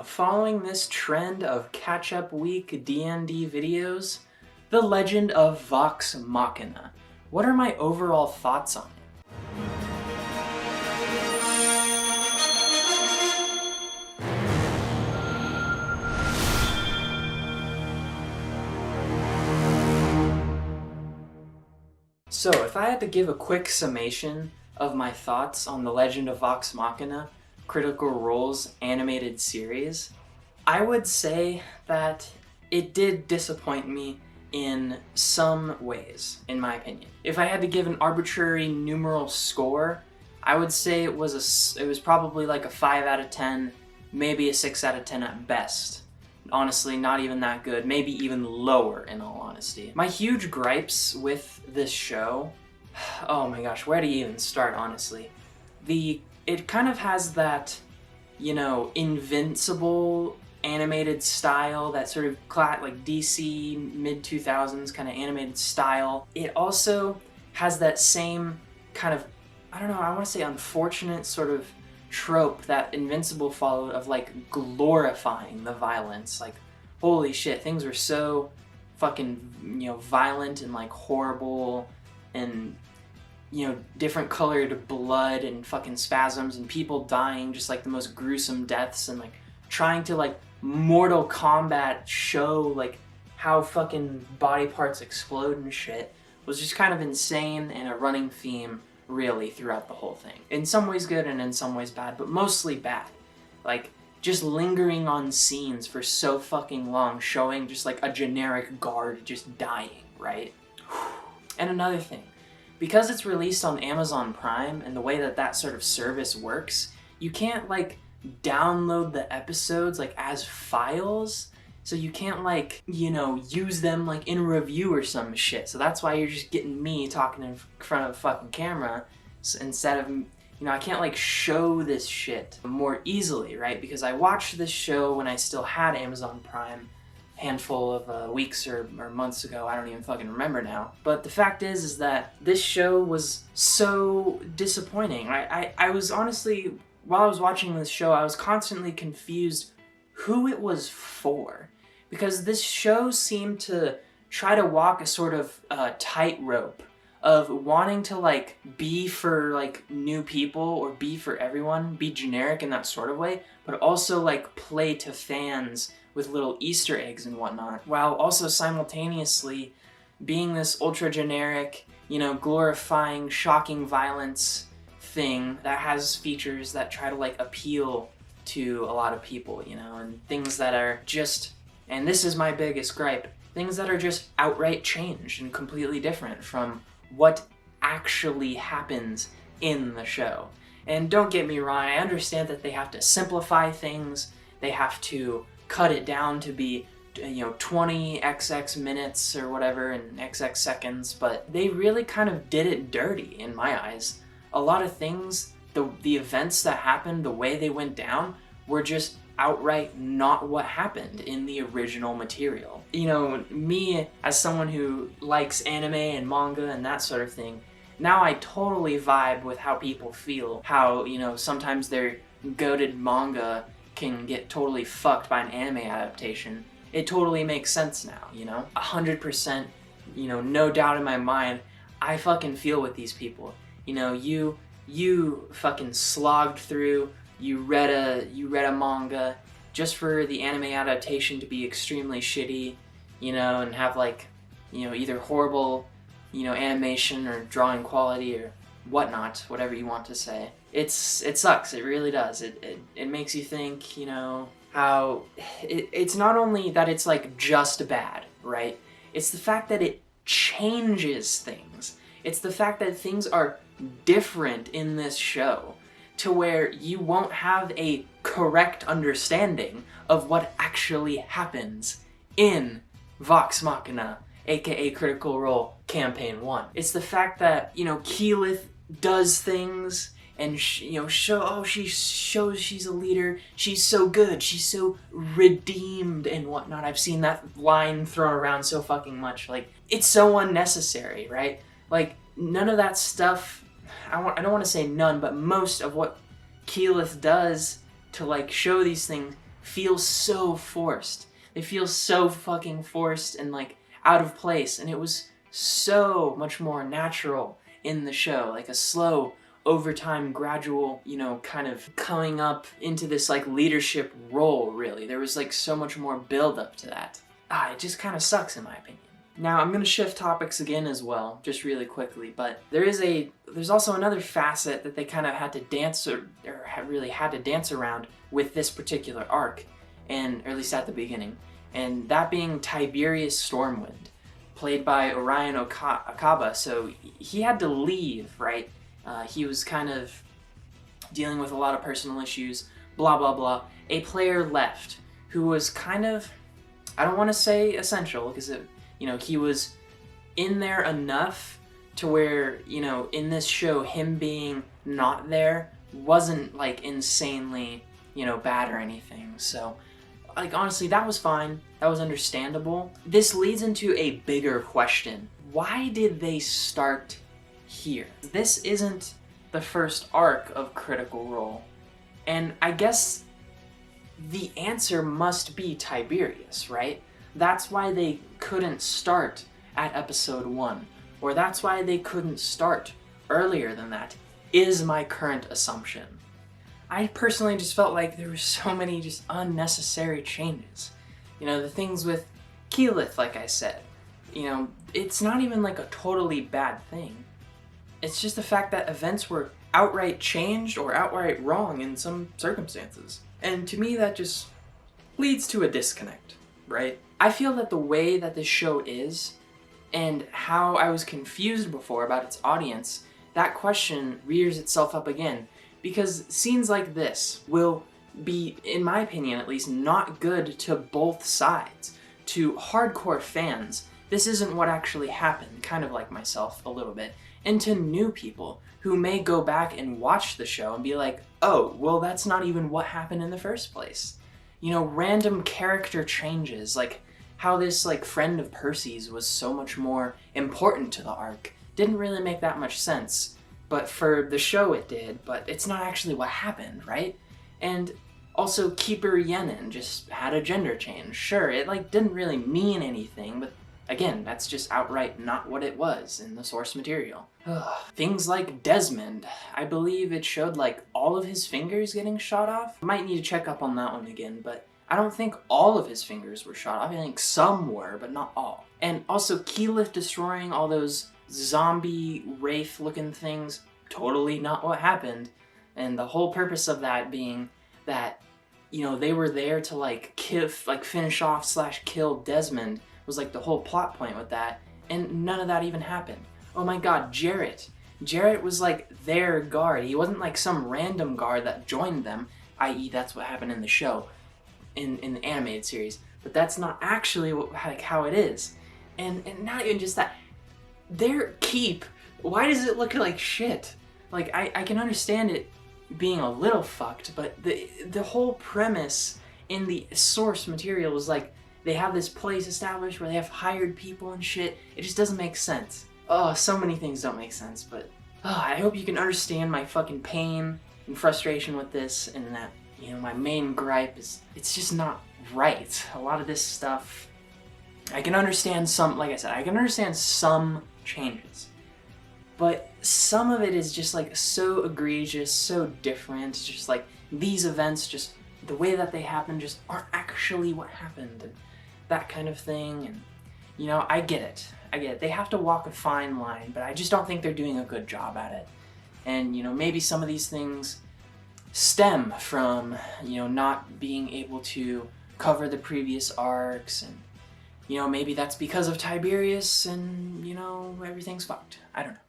Following this trend of catch-up week D&D videos, the legend of Vox Machina. What are my overall thoughts on it? So, if I had to give a quick summation of my thoughts on the Legend of Vox Machina Critical Role's animated series, I would say that it did disappoint me in some ways, in my opinion. If I had to give an arbitrary numeral score, I would say it was probably like a 5 out of 10, maybe a 6 out of 10 at best. Honestly, not even that good, maybe even lower in all honesty. My huge gripes with this show, oh my gosh, where do you even start, honestly? It kind of has that, Invincible animated style, that sort of like DC mid-2000s kind of animated style. It also has that same kind of, I want to say unfortunate sort of trope that Invincible followed of like glorifying the violence. Like, holy shit, things were so fucking, violent and like horrible and, different colored blood and fucking spasms and people dying just like the most gruesome deaths, and like trying to like Mortal Kombat show like how fucking body parts explode and shit was just kind of insane and a running theme really throughout the whole thing. In some ways good and in some ways bad, but mostly bad. Like, just lingering on scenes for so fucking long, showing just like a generic guard just dying, right? And another thing, because it's released on Amazon Prime and the way that sort of service works, you can't like download the episodes like as files, so you can't like, use them like in a review or some shit. So that's why you're just getting me talking in front of a fucking camera instead of, I can't like show this shit more easily, right? Because I watched this show when I still had Amazon Prime, handful of weeks or months ago, I don't even fucking remember now. But the fact is that this show was so disappointing. I was honestly, while I was watching this show, I was constantly confused who it was for. Because this show seemed to try to walk a sort of tightrope of wanting to like be for like new people or be for everyone, be generic in that sort of way, but also like play to fans with little Easter eggs and whatnot, while also simultaneously being this ultra generic, glorifying, shocking violence thing that has features that try to like appeal to a lot of people, and things that are just, and this is my biggest gripe, things that are just outright changed and completely different from what actually happens in the show. And don't get me wrong, I understand that they have to simplify things, they have to cut it down to be 20xx minutes or whatever and xx seconds, but they really kind of did it dirty in my eyes. A lot of things, the events that happened, the way they went down, were just outright not what happened in the original material. Me as someone who likes anime and manga and that sort of thing, now I totally vibe with how people feel, how, sometimes their goated manga can get totally fucked by an anime adaptation. It totally makes sense now, 100%, no doubt in my mind, I fucking feel with these people. You fucking slogged through, you read a manga just for the anime adaptation to be extremely shitty, and have like, either horrible, animation or drawing quality or whatnot, whatever you want to say. It sucks, it really does. It makes you think, how it's not only that it's like just bad, right? It's the fact that it changes things. It's the fact that things are different in this show to where you won't have a correct understanding of what actually happens in Vox Machina, aka Critical Role Campaign 1. It's the fact that, Keyleth does things and she shows she's a leader, she's so good, she's so redeemed and whatnot. I've seen that line thrown around so fucking much. Like, it's so unnecessary, right? Like, none of that stuff, I don't want to say none, but most of what Keyleth does to like show these things feel so forced. They feel so fucking forced and like out of place, and it was so much more natural in the show, like a slow, over time, gradual, you know, kind of coming up into this like leadership role, really. There was like so much more build up to that. It just kind of sucks in my opinion. Now I'm gonna shift topics again as well, just really quickly, but there's also another facet that they kind of had to dance really had to dance around with this particular arc, or at least at the beginning, and that being Tiberius Stormwind, played by Orion Akaba. So he had to leave, right? He was kind of dealing with a lot of personal issues, blah, blah, blah. A player left who was kind of, I don't want to say essential, because he was in there enough to where, in this show, him being not there wasn't like insanely, bad or anything. So, like, honestly, that was fine. That was understandable. This leads into a bigger question. Why did they start here? This isn't the first arc of Critical Role, and I guess the answer must be Tiberius, right? That's why they couldn't start at episode 1, or that's why they couldn't start earlier than that, is my current assumption. I personally just felt like there were so many just unnecessary changes. The things with Keyleth, like I said, it's not even like a totally bad thing. It's just the fact that events were outright changed or outright wrong in some circumstances. And to me, that just leads to a disconnect, right? I feel that the way that this show is, and how I was confused before about its audience, that question rears itself up again. Because scenes like this will be, in my opinion at least, not good to both sides. To hardcore fans, this isn't what actually happened, kind of like myself a little bit. And to new people who may go back and watch the show and be like, oh, well, that's not even what happened in the first place. Random character changes, like how this like friend of Percy's was so much more important to the arc, didn't really make that much sense. But for the show it did, but it's not actually what happened, right? And also Keeper Yenin just had a gender change. Sure, it like didn't really mean anything, but again, that's just outright not what it was in the source material. Things like Desmond, I believe it showed like all of his fingers getting shot off. I might need to check up on that one again, but I don't think all of his fingers were shot off. I think some were, but not all. And also Keyleth destroying all those zombie wraith looking things, totally not what happened. And the whole purpose of that being that they were there to like finish off / kill Desmond, was like the whole plot point with that, and none of that even happened. Oh my god, Jarrett was like their guard. He wasn't like some random guard that joined them, i.e. that's what happened in the show, in the animated series, but that's not actually how it is. And not even just that, their keep, why does it look like shit? Like, I can understand it being a little fucked, but the whole premise in the source material was like, they have this place established where they have hired people and shit. It just doesn't make sense. Oh, so many things don't make sense, but I hope you can understand my fucking pain and frustration with this, and that, my main gripe is it's just not right. A lot of this stuff, I can understand some, like I said, I can understand some changes, but some of it is just like so egregious, so different, just like these events, just the way that they happen just aren't actually what happened, and that kind of thing. And I get it. They have to walk a fine line, but I just don't think they're doing a good job at it. And maybe some of these things stem from not being able to cover the previous arcs, and maybe that's because of Tiberius, and everything's fucked. I don't know.